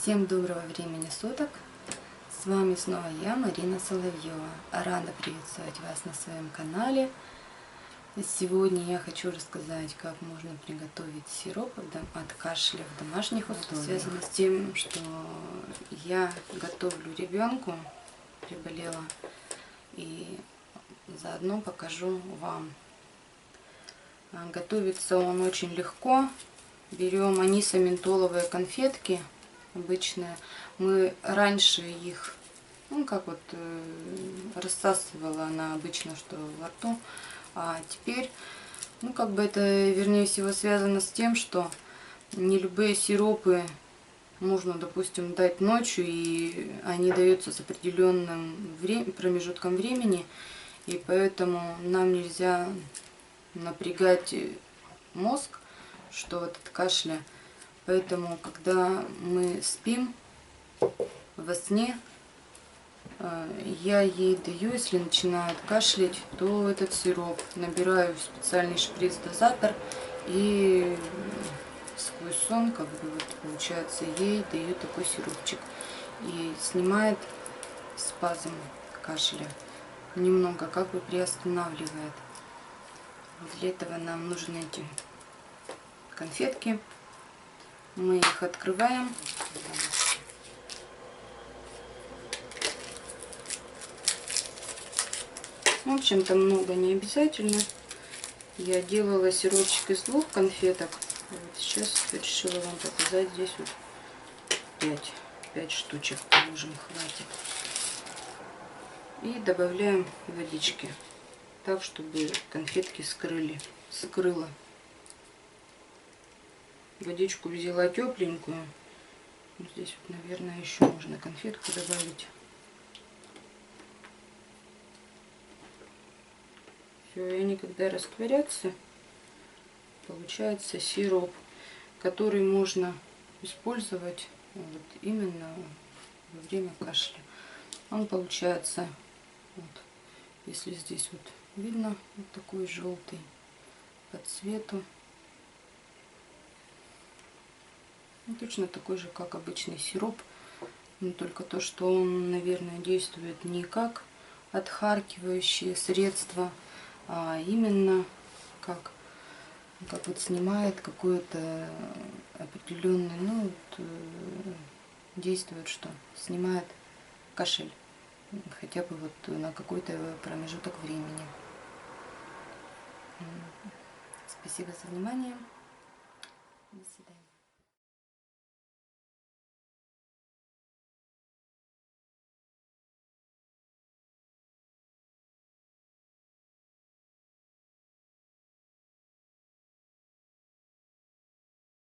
Всем доброго времени суток! С вами снова я, Марина Соловьева. Рада приветствовать вас на своем канале. Сегодня я хочу рассказать, как можно приготовить сироп от кашля в домашних условиях. Связано с тем, что я готовлю ребенку, приболела, и заодно покажу вам. Готовится он очень легко. Берем анисо-ментоловые конфетки обычные. Мы раньше их, рассасывала она обычно, что во рту. А теперь, это, вернее всего, связано с тем, что не любые сиропы можно, допустим, дать ночью, и они даются с определенным промежутком времени, и поэтому нам нельзя напрягать мозг, что от кашля. Поэтому, когда мы спим во сне, я ей даю, если начинает кашлять, то этот сироп набираю в специальный шприц-дозатор и сквозь сон, получается, ей даю такой сиропчик. И снимает спазм кашля, немного приостанавливает. Для этого нам нужны эти конфетки. Мы их открываем. В общем-то, много не обязательно. Я делала сиропчик из 2 конфеток. Вот сейчас решила вам показать. Здесь вот 5 штучек, положим, хватит. И добавляем водички, так, чтобы конфетки скрыла. Водичку взяла тепленькую. Здесь вот, наверное, еще можно конфетку добавить. Все, и они когда растворятся, получается сироп, который можно использовать вот именно во время кашля. Он получается, вот, если здесь вот видно, вот такой желтый по цвету. Точно такой же, как обычный сироп, но только то, что он, наверное, действует не как отхаркивающее средство, а именно как вот снимает какое-то определенное, действует, что снимает кашель, хотя бы вот на какой-то промежуток времени. Спасибо за внимание. До свидания.